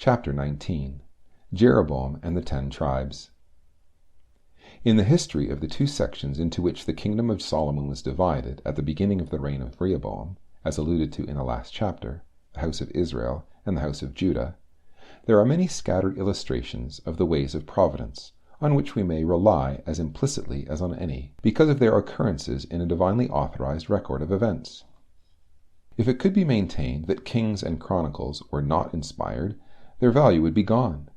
Chapter 19. Jeroboam and the 10 Tribes. In the history of the two sections into which the kingdom of Solomon was divided at the beginning of the reign of Rehoboam, as alluded to in the last chapter, the house of Israel and the house of Judah, there are many scattered illustrations of the ways of providence, on which we may rely as implicitly as on any, because of their occurrences in a divinely authorized record of events. If it could be maintained that Kings and Chronicles were not inspired, their value would be gone.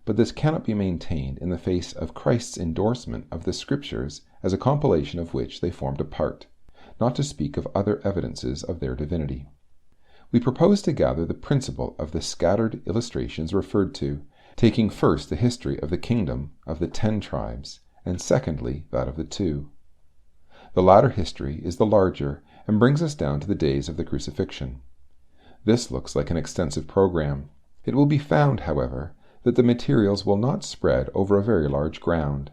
But this cannot be maintained in the face of Christ's endorsement of the Scriptures as a compilation of which they formed a part, not to speak of other evidences of their divinity. We propose to gather the principle of the scattered illustrations referred to, taking first the history of the kingdom of the 10 tribes, and secondly that of the 2. The latter history is the larger, and brings us down to the days of the crucifixion. This looks like an extensive program. It will be found, however, that the materials will not spread over a very large ground,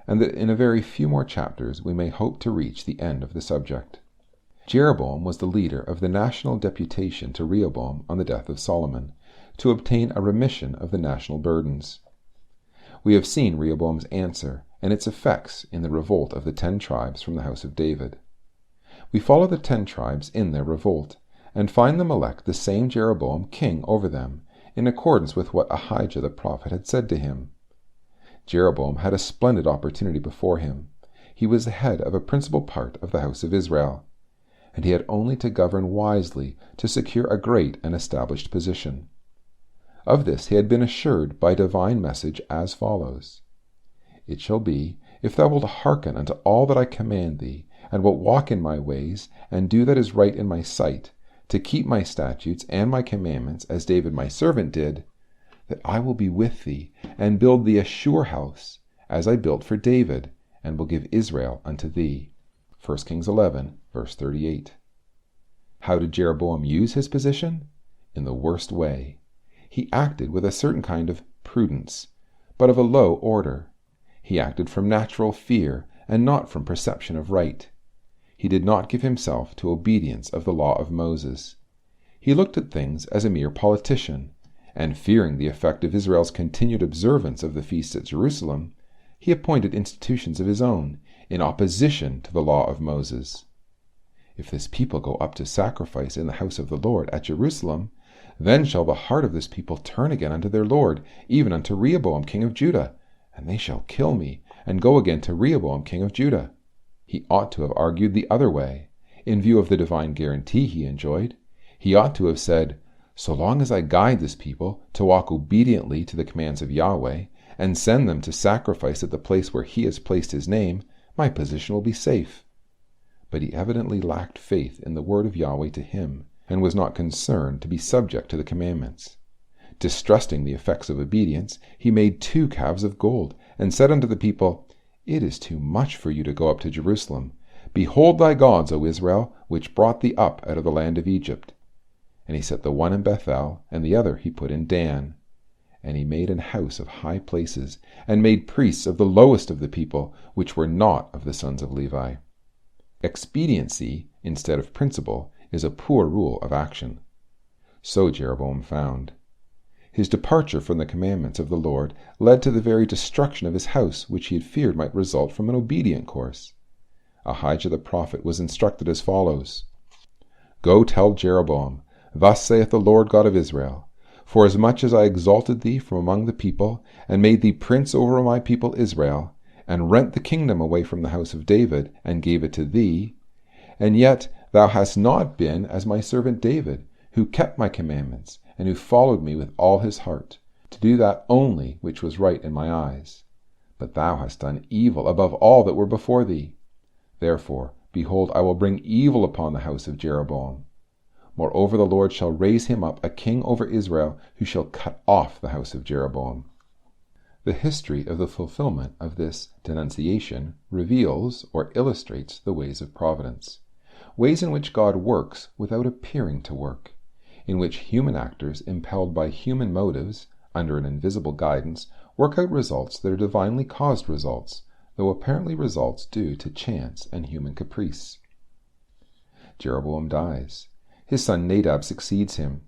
and that in a very few more chapters we may hope to reach the end of the subject. Jeroboam was the leader of the national deputation to Rehoboam on the death of Solomon, to obtain a remission of the national burdens. We have seen Rehoboam's answer and its effects in the revolt of the 10 tribes from the house of David. We follow the 10 tribes in their revolt, and find them elect the same Jeroboam king over them, in accordance with what Ahijah the prophet had said to him. Jeroboam had a splendid opportunity before him. He was the head of a principal part of the house of Israel, and he had only to govern wisely to secure a great and established position. Of this he had been assured by a divine message as follows: "It shall be, if thou wilt hearken unto all that I command thee, and wilt walk in my ways, and do that is right in my sight, to keep my statutes and my commandments, as David my servant did, that I will be with thee, and build thee a sure house, as I built for David, and will give Israel unto thee." 1 Kings 11, verse 38. How did Jeroboam use his position? In the worst way. He acted with a certain kind of prudence, but of a low order. He acted from natural fear, and not from perception of right. He did not give himself to obedience of the law of Moses. He looked at things as a mere politician, and fearing the effect of Israel's continued observance of the feasts at Jerusalem, he appointed institutions of his own, in opposition to the law of Moses. If this people go up to sacrifice in the house of the Lord at Jerusalem, then shall the heart of this people turn again unto their Lord, even unto Rehoboam king of Judah, and they shall kill me, and go again to Rehoboam king of Judah. He ought to have argued the other way. In view of the divine guarantee he enjoyed, he ought to have said, "So long as I guide this people to walk obediently to the commands of Yahweh, and send them to sacrifice at the place where he has placed his name, my position will be safe." But he evidently lacked faith in the word of Yahweh to him, and was not concerned to be subject to the commandments. Distrusting the effects of obedience, he made 2 calves of gold, and said unto the people, "It is too much for you to go up to Jerusalem. Behold thy gods, O Israel, which brought thee up out of the land of Egypt." And he set the one in Bethel, and the other he put in Dan. And he made an house of high places, and made priests of the lowest of the people, which were not of the sons of Levi. Expediency, instead of principle, is a poor rule of action. So Jeroboam found. His departure from the commandments of the Lord led to the very destruction of his house, which he had feared might result from an obedient course. Ahijah the prophet was instructed as follows: "Go tell Jeroboam, Thus saith the Lord God of Israel, Forasmuch as I exalted thee from among the people, and made thee prince over my people Israel, and rent the kingdom away from the house of David, and gave it to thee, and yet thou hast not been as my servant David, who kept my commandments, and who followed me with all his heart, to do that only which was right in my eyes. But thou hast done evil above all that were before thee. Therefore, behold, I will bring evil upon the house of Jeroboam. Moreover, the Lord shall raise him up a king over Israel, who shall cut off the house of Jeroboam." The history of the fulfillment of this denunciation reveals or illustrates the ways of providence, ways in which God works without appearing to work, in which human actors, impelled by human motives, under an invisible guidance, work out results that are divinely caused results, though apparently results due to chance and human caprice. Jeroboam dies. His son Nadab succeeds him.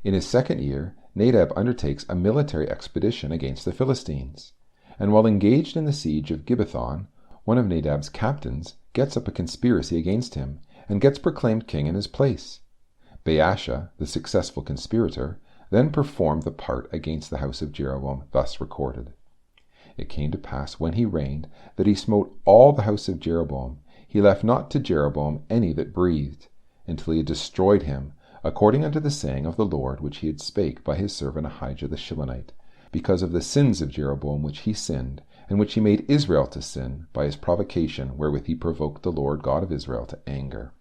In his second year, Nadab undertakes a military expedition against the Philistines, and while engaged in the siege of Gibbethon, one of Nadab's captains gets up a conspiracy against him and gets proclaimed king in his place. Baasha, the successful conspirator, then performed the part against the house of Jeroboam, thus recorded. It came to pass, when he reigned, that he smote all the house of Jeroboam. He left not to Jeroboam any that breathed, until he had destroyed him, according unto the saying of the Lord which he had spake by his servant Ahijah the Shilonite, because of the sins of Jeroboam which he sinned, and which he made Israel to sin, by his provocation wherewith he provoked the Lord God of Israel to anger.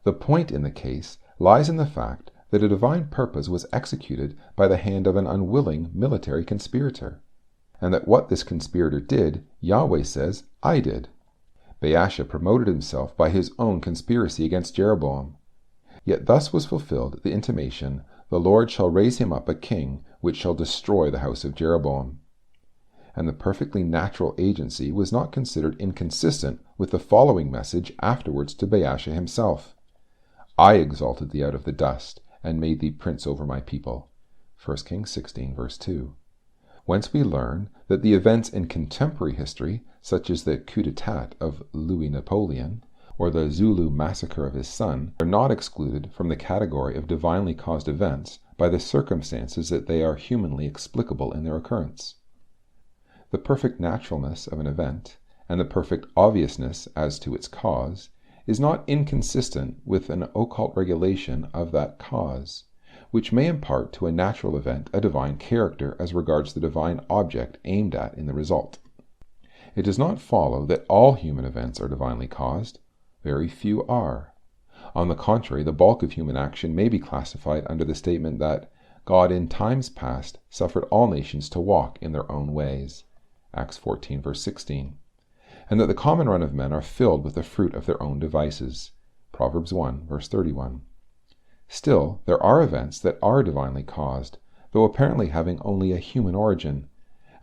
The point in the case lies in the fact that a divine purpose was executed by the hand of an unwilling military conspirator, and that what this conspirator did, Yahweh says, I did. Baasha promoted himself by his own conspiracy against Jeroboam. Yet thus was fulfilled the intimation, the Lord shall raise him up a king, which shall destroy the house of Jeroboam. And the perfectly natural agency was not considered inconsistent with the following message afterwards to Baasha himself. I exalted thee out of the dust, and made thee prince over my people. 1 Kings 16, verse 2. Whence we learn that the events in contemporary history, such as the coup d'etat of Louis Napoleon, or the Zulu massacre of his son, are not excluded from the category of divinely caused events by the circumstances that they are humanly explicable in their occurrence. The perfect naturalness of an event, and the perfect obviousness as to its cause, is not inconsistent with an occult regulation of that cause, which may impart to a natural event a divine character as regards the divine object aimed at in the result. It does not follow that all human events are divinely caused. Very few are. On the contrary, the bulk of human action may be classified under the statement that God in times past suffered all nations to walk in their own ways, Acts 14, verse 16, and that the common run of men are filled with the fruit of their own devices, Proverbs 1, verse 31. Still, there are events that are divinely caused, though apparently having only a human origin,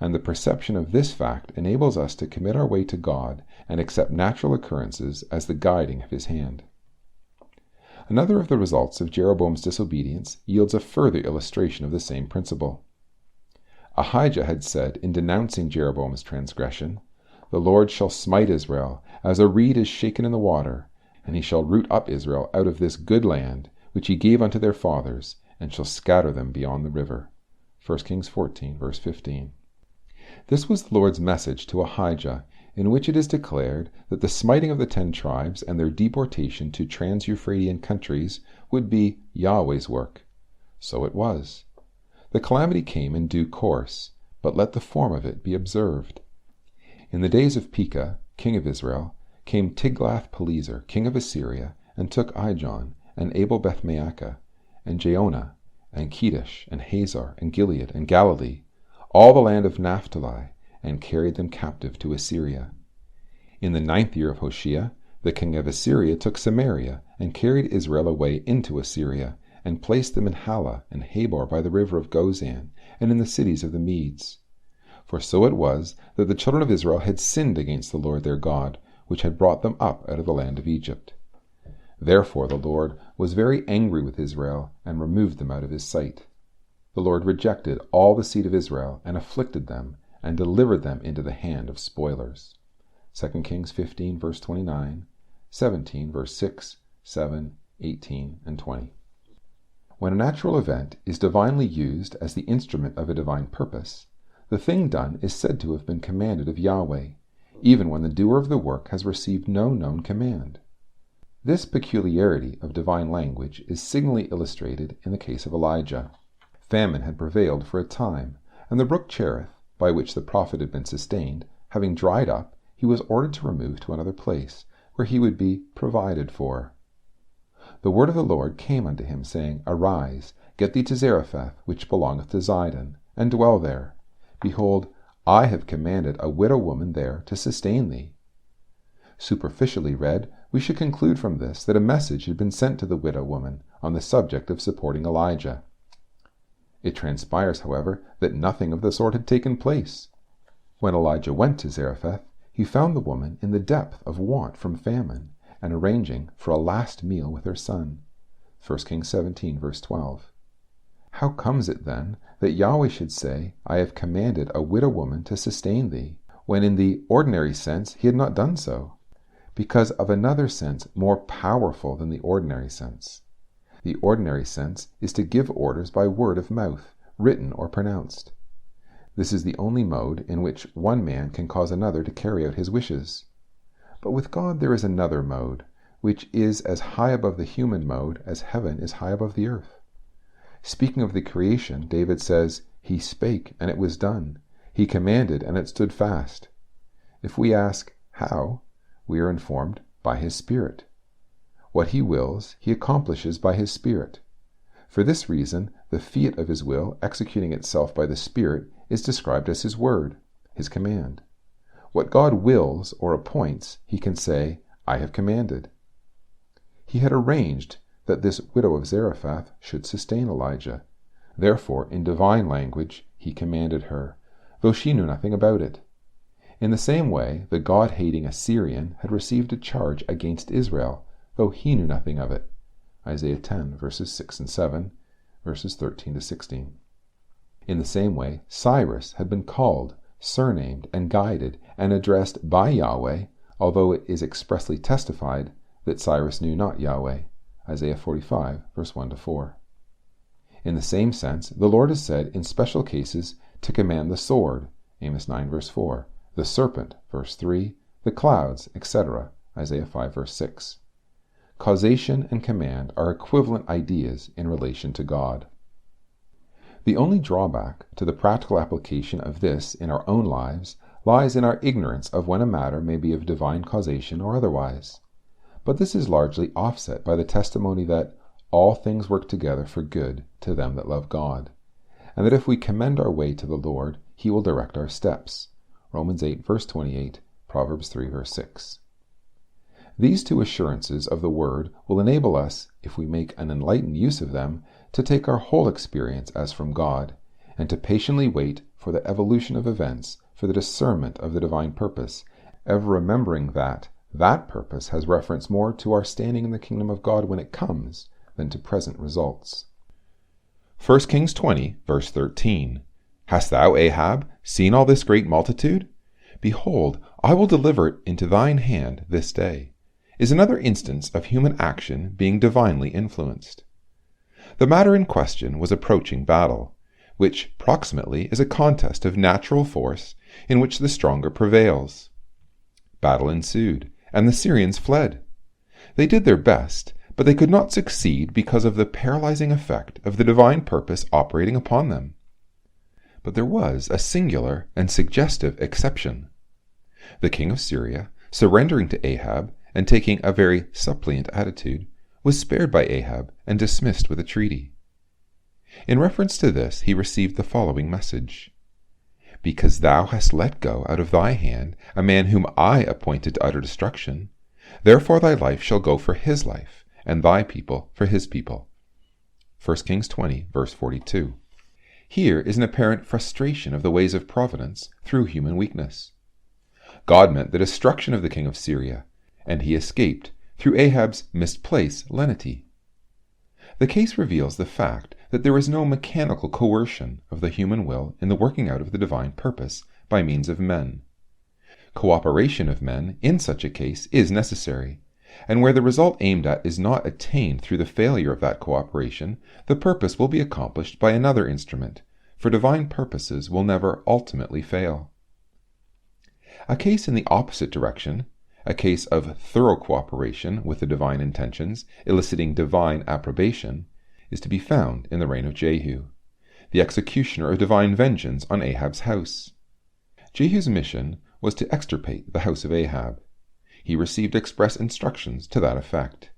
and the perception of this fact enables us to commit our way to God and accept natural occurrences as the guiding of his hand. Another of the results of Jeroboam's disobedience yields a further illustration of the same principle. Ahijah had said in denouncing Jeroboam's transgression, The Lord shall smite Israel, as a reed is shaken in the water, and he shall root up Israel out of this good land, which he gave unto their fathers, and shall scatter them beyond the river. 1 Kings 14, verse 15. This was the Lord's message to Ahijah, in which it is declared that the smiting of the 10 tribes and their deportation to trans-Euphratean countries would be Yahweh's work. So it was. The calamity came in due course, but let the form of it be observed. In the days of Pekah, king of Israel, came Tiglath-Pileser, king of Assyria, and took Ijon, and Abel-Beth-Maacah, and Jaonah, and Kedesh, and Hazor, and Gilead, and Galilee, all the land of Naphtali, and carried them captive to Assyria. In the 9th year of Hoshea, the king of Assyria took Samaria, and carried Israel away into Assyria, and placed them in Halah and Habor by the river of Gozan, and in the cities of the Medes. For so it was that the children of Israel had sinned against the Lord their God, which had brought them up out of the land of Egypt. Therefore the Lord was very angry with Israel, and removed them out of his sight. The Lord rejected all the seed of Israel, and afflicted them, and delivered them into the hand of spoilers. 2 Kings 15, verse 29, 17, verse 6, 7, 18, and 20. When a natural event is divinely used as the instrument of a divine purpose, the thing done is said to have been commanded of Yahweh, even when the doer of the work has received no known command. This peculiarity of divine language is signally illustrated in the case of Elijah. Famine had prevailed for a time, and the brook Cherith, by which the prophet had been sustained, having dried up, he was ordered to remove to another place, where he would be provided for. The word of the Lord came unto him, saying, Arise, get thee to Zarephath, which belongeth to Zidon, and dwell there. Behold, I have commanded a widow woman there to sustain thee. Superficially read, we should conclude from this that a message had been sent to the widow woman on the subject of supporting Elijah. It transpires, however, that nothing of the sort had taken place. When Elijah went to Zarephath, he found the woman in the depth of want from famine, and arranging for a last meal with her son. 1 Kings 17, verse 12. How comes it then that Yahweh should say, I have commanded a widow woman to sustain thee, when in the ordinary sense he had not done so? Because of another sense more powerful than the ordinary sense. The ordinary sense is to give orders by word of mouth, written or pronounced. This is the only mode in which one man can cause another to carry out his wishes. But with God there is another mode, which is as high above the human mode as heaven is high above the earth. Speaking of the creation, David says, He spake, and it was done. He commanded, and it stood fast. If we ask, how? We are informed, by His Spirit. What He wills, He accomplishes by His Spirit. For this reason, the fiat of His will, executing itself by the Spirit, is described as His word, His command. What God wills or appoints, He can say, I have commanded. He had arranged that this widow of Zarephath should sustain Elijah. Therefore, in divine language, He commanded her, though she knew nothing about it. In the same way, the God-hating Assyrian had received a charge against Israel, though he knew nothing of it. Isaiah 10, verses 6 and 7, verses 13 to 16. In the same way, Cyrus had been called, surnamed, and guided, and addressed by Yahweh, although it is expressly testified that Cyrus knew not Yahweh. Isaiah 45, verse 1 to 4. In the same sense, the Lord is said in special cases to command the sword, Amos 9, verse 4, the serpent, verse 3, the clouds, etc., Isaiah 5, verse 6. Causation and command are equivalent ideas in relation to God. The only drawback to the practical application of this in our own lives lies in our ignorance of when a matter may be of divine causation or otherwise. But this is largely offset by the testimony that all things work together for good to them that love God, and that if we commend our way to the Lord, He will direct our steps. Romans 8, verse 28, Proverbs 3, verse 6. These two assurances of the Word will enable us, if we make an enlightened use of them, to take our whole experience as from God, and to patiently wait for the evolution of events, for the discernment of the divine purpose, ever remembering that purpose has reference more to our standing in the kingdom of God when it comes than to present results. 1 Kings 20, verse 13. Hast thou, Ahab, seen all this great multitude? Behold, I will deliver it into thine hand this day, is another instance of human action being divinely influenced. The matter in question was approaching battle, which proximately is a contest of natural force in which the stronger prevails. Battle ensued, and the Syrians fled. They did their best, but they could not succeed because of the paralyzing effect of the divine purpose operating upon them. But there was a singular and suggestive exception. The king of Syria, surrendering to Ahab and taking a very suppliant attitude, was spared by Ahab and dismissed with a treaty. In reference to this, he received the following message: Because thou hast let go out of thy hand a man whom I appointed to utter destruction, therefore thy life shall go for his life, and thy people for his people. 1 Kings 20, verse 42. Here is an apparent frustration of the ways of providence through human weakness. God meant the destruction of the king of Syria, and he escaped through Ahab's misplaced lenity. The case reveals the fact that there is no mechanical coercion of the human will in the working out of the divine purpose by means of men. Cooperation of men in such a case is necessary, and where the result aimed at is not attained through the failure of that cooperation, the purpose will be accomplished by another instrument, for divine purposes will never ultimately fail. A case in the opposite direction, a case of thorough cooperation with the divine intentions, eliciting divine approbation, is to be found in the reign of Jehu, the executioner of divine vengeance on Ahab's house. Jehu's mission was to extirpate the house of Ahab. He received express instructions to that effect.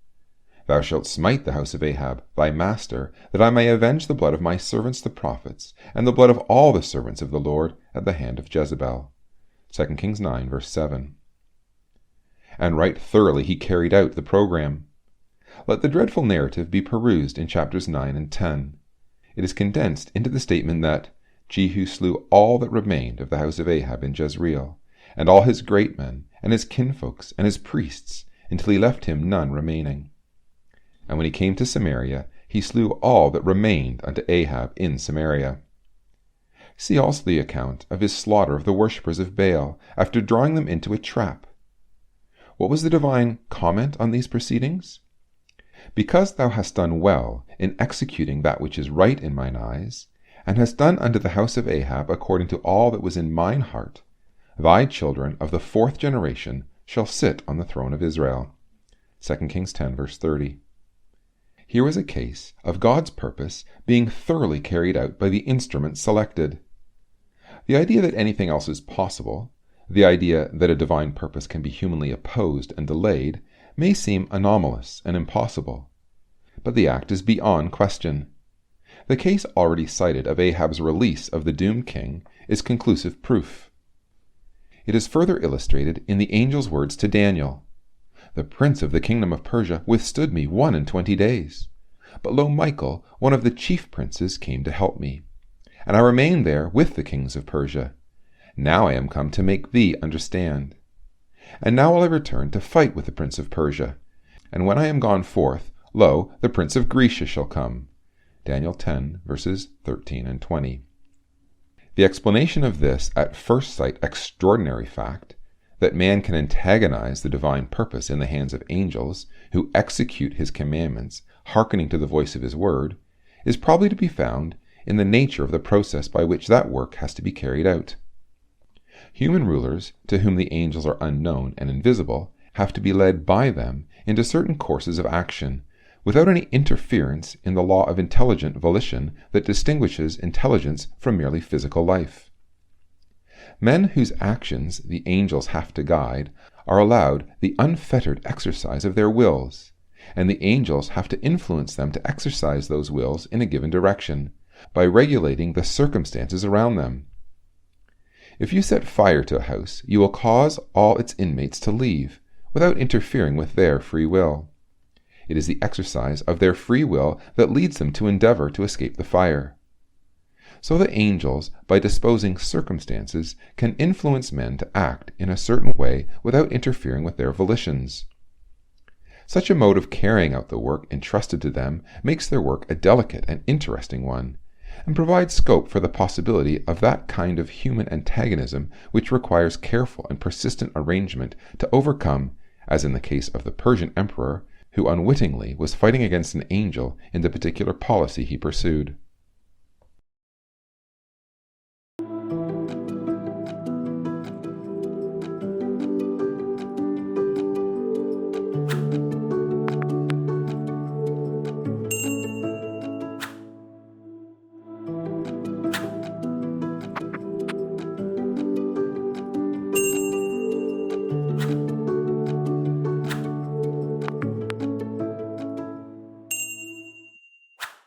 Thou shalt smite the house of Ahab, thy master, that I may avenge the blood of my servants the prophets, and the blood of all the servants of the Lord at the hand of Jezebel. 2 Kings 9, verse 7. And right thoroughly he carried out the program. Let the dreadful narrative be perused in chapters 9 and 10. It is condensed into the statement that Jehu slew all that remained of the house of Ahab in Jezreel, and all his great men, and his kinfolks, and his priests, until he left him none remaining. And when he came to Samaria, he slew all that remained unto Ahab in Samaria. See also the account of his slaughter of the worshippers of Baal, after drawing them into a trap. What was the divine comment on these proceedings? Because thou hast done well in executing that which is right in mine eyes, and hast done unto the house of Ahab according to all that was in mine heart, thy children of the 4th generation shall sit on the throne of Israel. 2 Kings 10, verse 30. Here was a case of God's purpose being thoroughly carried out by the instruments selected. The idea that anything else is possible, the idea that a divine purpose can be humanly opposed and delayed, may seem anomalous and impossible. But the act is beyond question. The case already cited of Ahab's release of the doomed king is conclusive proof. It is further illustrated in the angel's words to Daniel. The prince of the kingdom of Persia withstood me 21 days. But lo, Michael, one of the chief princes, came to help me. And I remained there with the kings of Persia. Now I am come to make thee understand. And now will I return to fight with the prince of Persia. And when I am gone forth, lo, the prince of Grecia shall come. Daniel 10, verses 13 and 20. The explanation of this, at first sight, extraordinary fact, that man can antagonize the divine purpose in the hands of angels who execute his commandments, hearkening to the voice of his word, is probably to be found in the nature of the process by which that work has to be carried out. Human rulers, to whom the angels are unknown and invisible, have to be led by them into certain courses of action, without any interference in the law of intelligent volition that distinguishes intelligence from merely physical life. Men whose actions the angels have to guide are allowed the unfettered exercise of their wills, and the angels have to influence them to exercise those wills in a given direction, by regulating the circumstances around them. If you set fire to a house, you will cause all its inmates to leave, without interfering with their free will. It is the exercise of their free will that leads them to endeavor to escape the fire. So the angels, by disposing circumstances, can influence men to act in a certain way without interfering with their volitions. Such a mode of carrying out the work entrusted to them makes their work a delicate and interesting one, and provides scope for the possibility of that kind of human antagonism which requires careful and persistent arrangement to overcome, as in the case of the Persian emperor, who unwittingly was fighting against an angel in the particular policy he pursued.